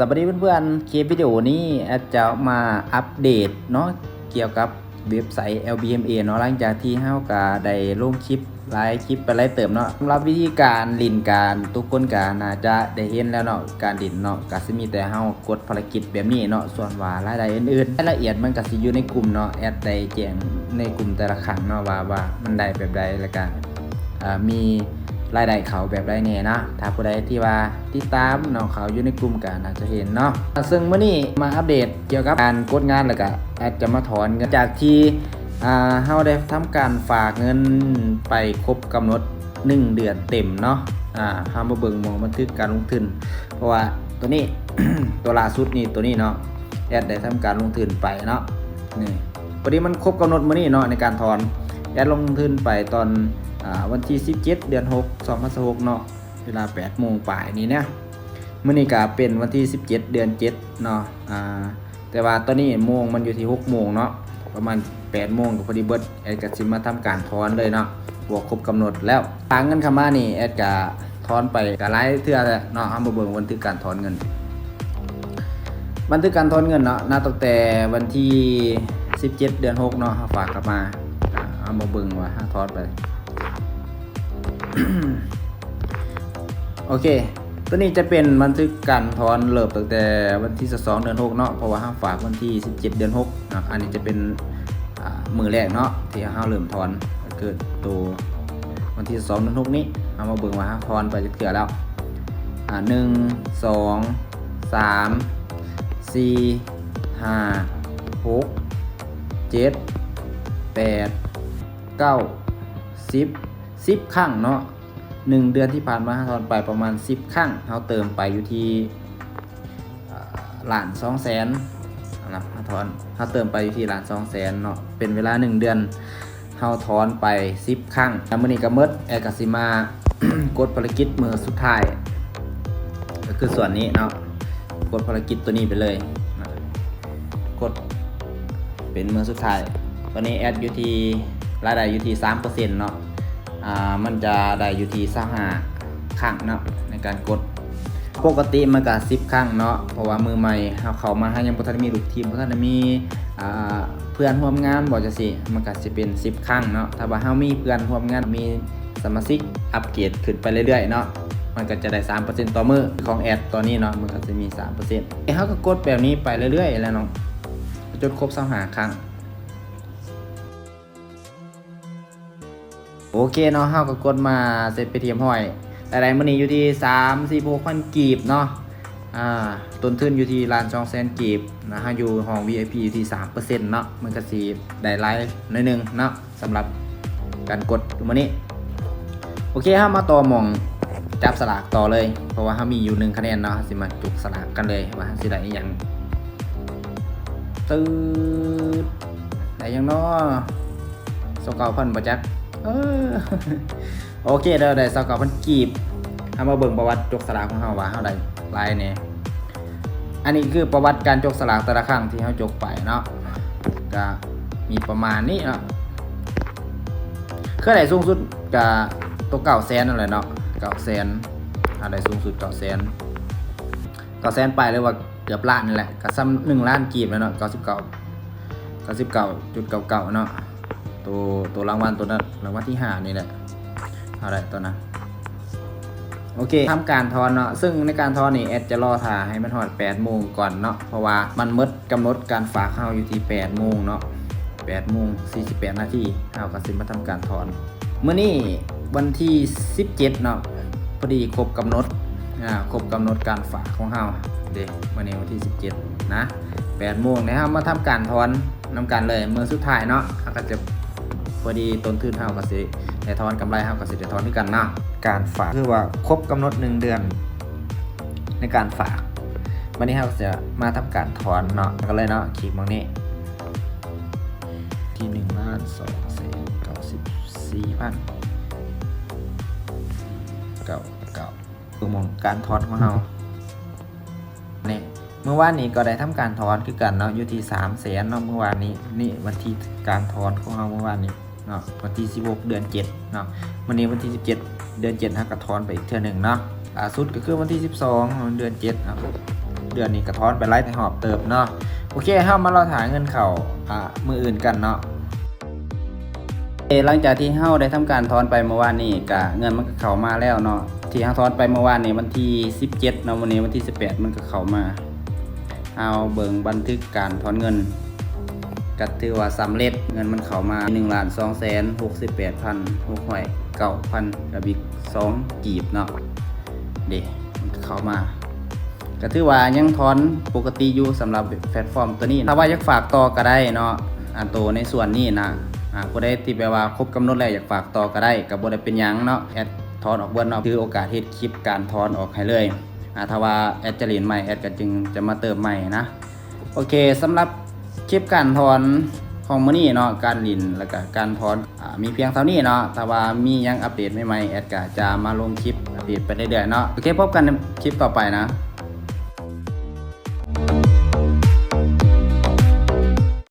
สวัสดีเพื่อนๆคลิปวิดีโอนี้จะมาอัปเดตเนาะเกี่ยวกับเว็บไซต์ LBMA เนาะหลังจากที่เฮาก็ได้ลงคลิปหลายคลิปไปหลายเติมเนาะสำหรับวิธีการลินการทุกคนก็น่าจะได้เห็นแล้วเนาะการลินเนาะก็สิมีแต่เฮากดภารกิจแบบนี้เนาะส่วนว่ารายได้อื่นๆรายละเอียดมันก็สิอยู่ในกลุ่มเนาะแอดได้แจ้งในกลุ่มแต่ละครั้งเนาะว่ามันได้แบบใดแล้วก็มีรายได้เขาแบบได้แน่นะถ้าผู้ใดที่ว่าติดตามน้องเขาอยู่ในกลุ่มกันอาจจะเห็นเนาะซึ่งเมื่อนี้มาอัปเดตเกี่ยวกับการกดงานแล้วก็แอดจะมาถอนเงินจากที่เฮาได้ทำการฝากเงินไปครบกำหนด1เดือนเต็มเนาะเฮามาเบิ่งมองบันทึกการลงทุนเพราะว่าตัวนี้ ตัวล่าสุดนี่ตัวนี้เนาะแอดได้ทำการลงทุนไปเนาะนี่พอดีมันครบกำหนดมื้อนี้เนาะในการถอนแอดลงทุนไปตอนวันที่17เดือน6 2026เนาะเวลา 8 โมงป่ายนี้เนี่ยมื้อนี้ก็เป็นวันที่17เดือน7เนาะแต่ว่าตอนนี้โมงมันอยู่ที่6 โมงเนาะประมาณ8 โมงก็พอดีเบิดแอดก็สิมาทำการถอนเลยเนาะบวกครบกำหนดแล้วทางเงินเข้ามานี่แอดก็ถอนไปก็หลายเทื่อแล้วเนาะเอามาเบิ่งบันทึกการถอนเงินบันทึกการถอนเงินเนาะตั้งแต่วันที่17เดือน6เนาะฝากกลับมาเอามาเบิ่งว่าถอนไปโอเคตัวนี้จะเป็นบันทึกการถอนเริ่มตั้งแต่วันที่2เดือน6เนาะเพราะว่าเราฝากวันที่17เดือน6นะอันนี้จะเป็นมือแรกเนาะที่เราเริ่มถอนเกิดตัววันที่2เดือน6นี้เอามาเบิ่งว่าเราถอนไปจะเกือแล้ว1 2 3 4 5 6 7 8 9 10 ครั้งเนาะ1เดือนที่ผ่านมาถอนไปประมาณ10 ครั้งเขาเติมไปอยู่ที่1,200,000นะเขาเติมไปอยู่ที่1,200,000เนาะเป็นเวลา1เดือนเขาถอนไป10 ครั้งแล้วมื้อนี้ก็หมดแอร์ก็สิมา กดภารกิจมือสุดท้ายก็คือส่วนนี้เนาะกดภารกิจตัวนี้ไปเลยนะกดเป็นมือสุดท้ายตอนนี้แอดอยู่ที่รายได้อยู่ที่ 3% เนาะมันจะได้อยู่ที่25 ครั้งเนาะในการกดปกติมันก็10 ครั้งเนาะเพราะว่ามือใหม่เขามาให้ยังบ่ทันมีลูกทีมบ่ทันมีเพื่อนร่วมงานบ่จังซี่มันก็สิเป็น10 ครั้งเนาะถ้าว่าเฮามีเพื่อนร่วมงานมีสมาชิกอัปเกรดขึ้นไปเรื่อยๆเนาะมันก็จะได้ 3% ต่อมื้อของแอดตอนนี้เนาะมันก็จะมี 3% เฮาก็กดแบบนี้ไปเรื่อยๆแล้วเนาะจนครบ25 ครั้งโอเคเนาะเฮาก็กดมาเสร็จไปเทียมห้อยแต่ได้มื้อนี้อยู่ที่ 36,000 กีบเนาะต้นทุนอยู่ที่1,200,000 กีบนะฮะอยู่ห้อง VIP อยู่ที่ 3% เนาะมันก็สิได้หลายหน่อยนึงเนาะสำหรับการกดมื้อนี้โอเคเฮามาต่อหม่องจับสลากต่อเลยเพราะว่าเฮามีอยู่1คะแนนเนาะสิมาจุกสลากกันเลยว่าสิได้อีหยังตื้อได้หยังเนาะ29,000บ่จักโอเคเดี๋ยวได้29,000 กีบเอามาเบิ่งประวัติจกสลากของเฮาว่าเฮาได้หลายแน่อันนี้คือประวัติการจกสลากแต่ละครั้งที่เฮาจกไปเนาะก็มีประมาณนี้เนาะเคยได้สูงสุดก็ตัว900,000นั่นแหละเนาะ900,000ได้สูงสุด900,000ไปเลยว่าเกือบล้านนี่แหละก็ซ้ำ1 ล้านกีบแล้วเนาะ99.99เนาะตัวรางวัลตัวนั้นรางวัลที่5นี่แหละอะไรตัวนั้นโอเคทำการทอนเนาะซึ่งในการทอนนี่แอดจะรอถ่าให้มันหอด8 โมงก่อนเนาะเพราะว่ามันหมดกำหนดการฝากเฮาอยู่ที่8 โมงเนาะ8 โมง 48 นาทีเฮาก็สิมาทำการทอนมื้อนี้วันที่17เนาะพอดีครบกำหนดการฝากของเฮาเด้มื้อนี้วันที่17นะ8 โมงนะเฮามาทำการทอนนำกันเลยมื้อสุดท้ายเนาะเฮาก็จะพอดีต้นทุนเฮาก็สิได้ถอนกำไรเฮาก็สิได้ถอนด้วยกันนะการฝากคือว่าครบกำหนด1 เดือนในการฝากวันนี้เฮาจะมาทำการถอนเนาะกันเลยเนาะคลิปมื้อนี้ที่1,294,000 คือมองการถอนของเฮานี่เมื่อวานนี้ก็ได้ทำการถอนคือกันเนาะอยู่ที่300,000เนาะเมื่อวานนี้นี่วันที่การถอนของเฮาเมื่อวานนี้เนาะวันที่16เดือน7เนาะวันนี้วันที่17เดือน7เฮาก็ถอนไปอีกเทื่อนึงเนาะสุดก็คือวันที่12เดือน7เนาะ เดือนนี้ก็ถอนไปไล่ในหอบเติบเนาะโอเคเฮามาเราถ่ายเงินเข้ามืออื่นกันเนาะหลังจากที่เฮาได้ทำการถอนไปเมื่อวานนี้ก็เงินมันก็เข้ามาแล้วเนาะที่เฮาถอนไปเมื่อวานนี้วันที่17เนาะวันนี้วันที่18มันก็เข้ามาเอาเบิ่งบันทึกการถอนเงินก็ถือว่าสำเร็จเงินมันเข้ามา 1,268,609 กับอีก2กีบเนาะเด้มันเข้ามาก็ถือว่ายังถอนปกติอยู่สำหรับแพลตฟอร์มตัวนี้ถ้าว่าอยากฝากต่อก็ได้เนาะตัวในส่วนนี้นะผู้ใดที่แปลว่าครบกำหนดแล้วอยากฝากต่อก็ได้ก็บ่ได้เป็นหยังเนาะแอดถอนออกเบิดเนาะถือโอกาสเฮ็ดคลิปการถอนออกให้เลยถ้าว่าแอดจะเรียนใหม่แอดก็จึงจะมาเติมใหม่นะโอเคสำหรับคลิปการถอนของมื้อนี้เนาะการลินแล้วก็การถอนมีเพียงเท่านี้เนาะถ้าว่ามียังอัปเดตใหม่ๆแอดก็จะมาลงคลิปอัปเดตไปเรื่อยๆเนาะโอเคพบกันในคลิปต่อไปนะ